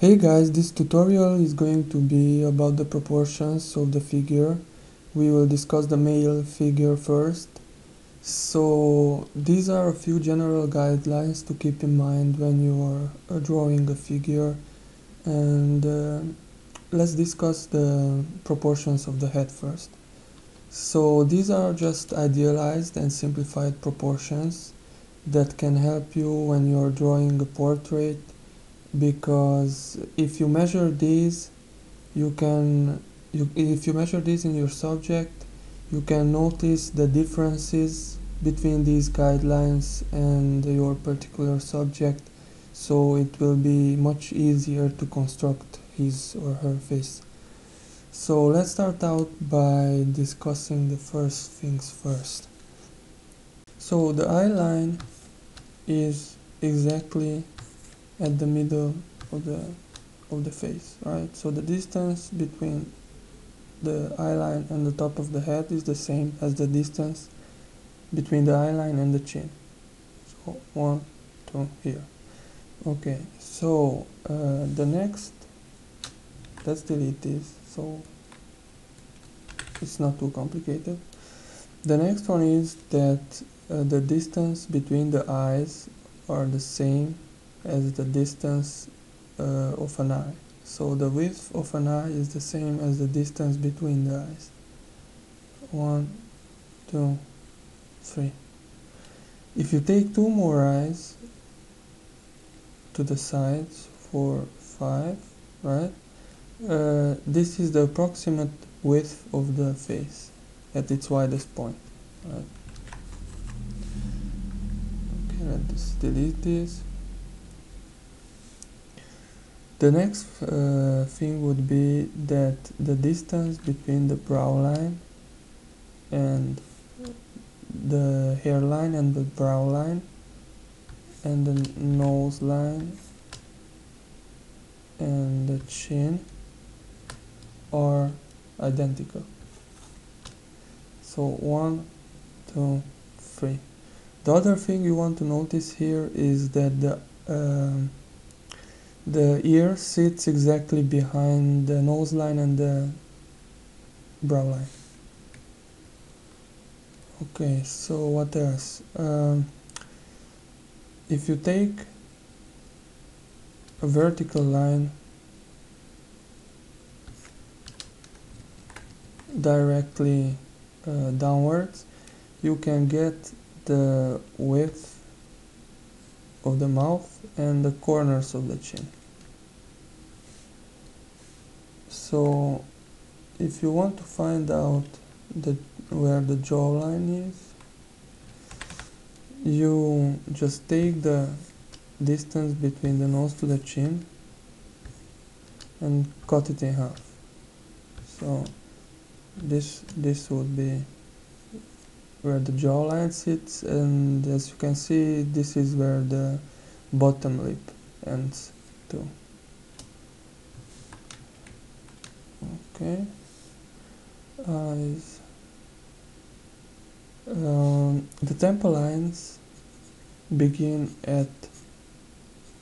Hey guys, this tutorial is going to be about the proportions of the figure. We will discuss the male figure first. So these are a few general guidelines to keep in mind when you are drawing a figure, and let's discuss the proportions of the head first. So these are just idealized and simplified proportions that can help you when you are drawing a portrait, because if you measure these if you measure these in your subject, you can notice the differences between these guidelines and your particular subject, so it will be much easier to construct his or her face. So let's start out by discussing the first things first. So the eye line is exactly at the middle of the face, right? So the distance between the eye line and the top of the head is the same as the distance between the eye line and the chin. So 1, 2 here. Okay, so the next, let's delete this so it's not too complicated. The next one is that the distance between the eyes are the same as the distance of an eye. So the width of an eye is the same as the distance between the eyes. 1, 2, 3. If you take two more eyes to the sides, 4, 5, right? This is the approximate width of the face at its widest point, right? Okay, let's delete this. The next thing would be that the distance between the brow line and the hairline and the brow line and the nose line and the chin are identical. So 1, 2, 3. The other thing you want to notice here is that the ear sits exactly behind the nose line and the brow line. Okay, so what else? If you take a vertical line directly downwards, you can get the width of the mouth and the corners of the chin. So if you want to find out where the jawline is, you just take the distance between the nose to the chin and cut it in half. So this would be where the jawline sits, and as you can see, this is where the bottom lip ends too. Okay, eyes. The temple lines begin at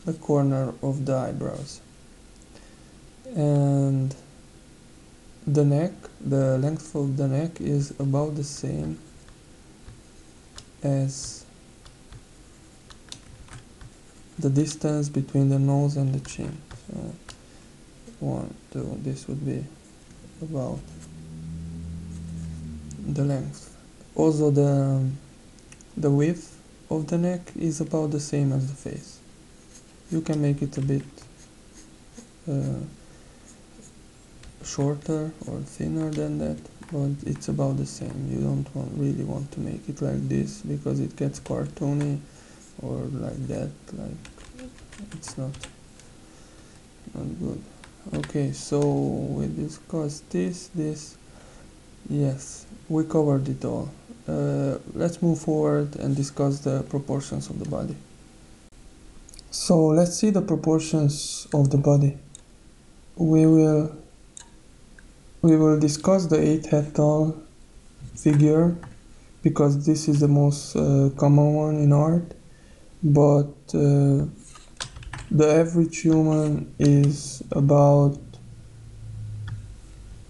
the corner of the eyebrows, and the neck, the length of the neck is about the same as the distance between the nose and the chin. So 1, 2, this would be about the length. Also the width of the neck is about the same as the face. You can make it a bit shorter or thinner than that, but it's about the same. You don't really want to make it like this because it gets cartoony, or like that, like it's not good. Okay, so we discussed this, yes, we covered it all. Let's move forward and discuss the proportions of the body. So let's see the proportions of the body. We will discuss the 8 head tall figure because this is the most common one in art, but The average human is about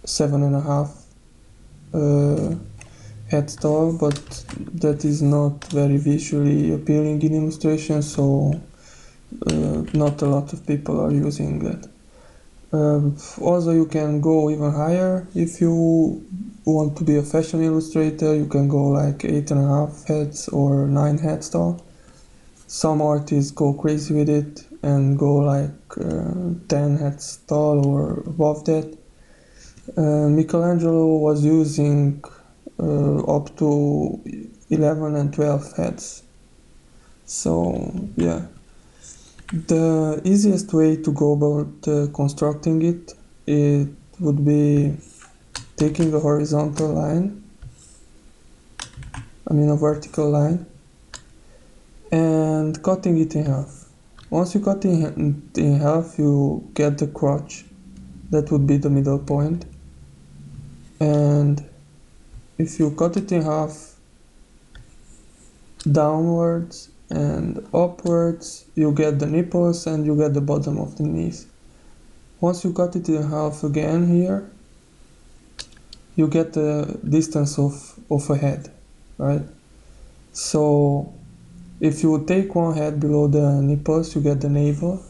7.5 heads tall, but that is not very visually appealing in illustration, so not a lot of people are using that. Also, you can go even higher if you want to be a fashion illustrator. You can go like 8.5 heads or 9 heads tall. Some artists go crazy with it and go like 10 heads tall or above that. Michelangelo was using up to 11 and 12 heads. So yeah, the easiest way to go about constructing it would be taking a horizontal line, a vertical line, and cutting it in half. Once you cut it in half, you get the crotch. That would be the middle point. And if you cut it in half downwards and upwards, you get the nipples and you get the bottom of the knees. Once you cut it in half again here, you get the distance of a head, right? So if you take one head below the nipples, you get the navel,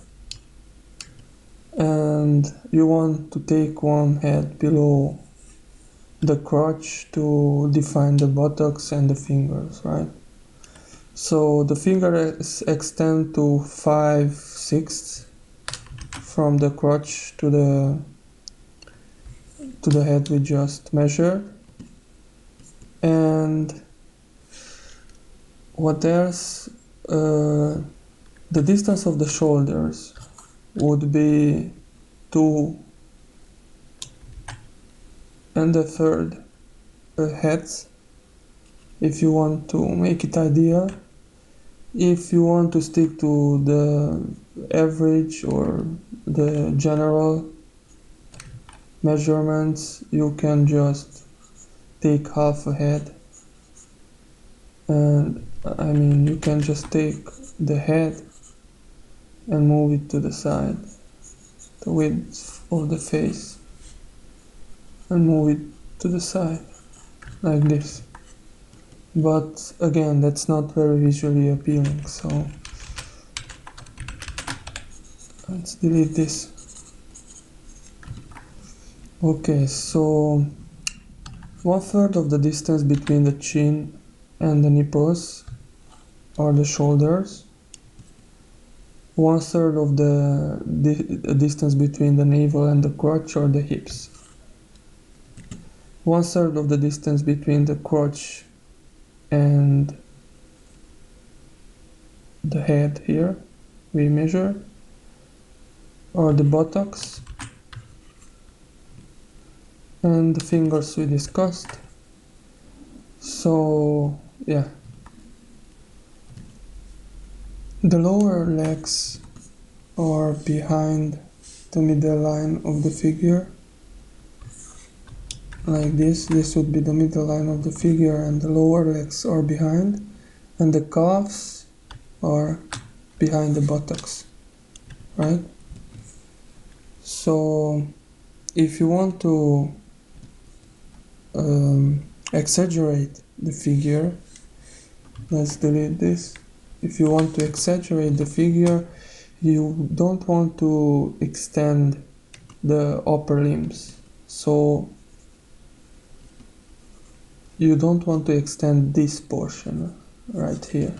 and you want to take one head below the crotch to define the buttocks and the fingers, right? So the fingers extend to 5/6 from the crotch to the head we just measured. And what else? The distance of the shoulders would be 2 1/3 heads if you want to make it ideal. If you want to stick to the average or the general measurements, you can just take half a head, and you can just take the head and move it to the side, the width of the face, and move it to the side like this. But again, that's not very visually appealing, so let's delete this. Okay, so 1/3 of the distance between the chin and the nipples are the shoulders. 1/3 of the distance between the navel and the crotch are the hips. 1/3 of the distance between the crotch and the head here we measure are the buttocks, and the fingers we discussed. So yeah, the lower legs are behind the middle line of the figure, like this would be the middle line of the figure, and the lower legs are behind, and the calves are behind the buttocks, right? So if you want to exaggerate the figure, let's delete this. If you want to exaggerate the figure, you don't want to extend the upper limbs, so you don't want to extend this portion right here.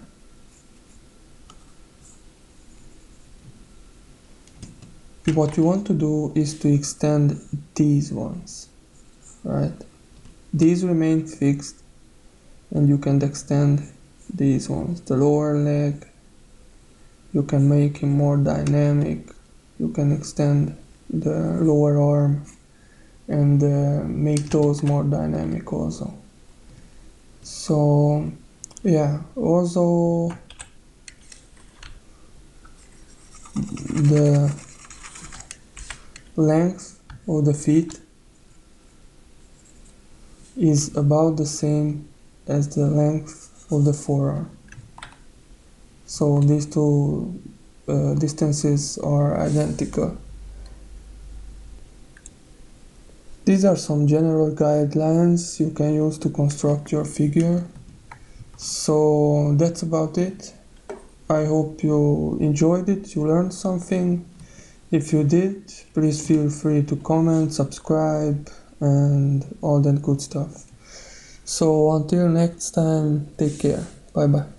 What you want to do is to extend these ones, right? These remain fixed, and you can extend these ones. The lower leg, you can make him more dynamic. You can extend the lower arm and make those more dynamic also. So yeah, also the length of the feet is about the same as the length of the forearm. So these two distances are identical. These are some general guidelines you can use to construct your figure. So that's about it. I hope you enjoyed it, you learned something. If you did, please feel free to comment, subscribe, and all that good stuff. So until next time, take care. Bye bye.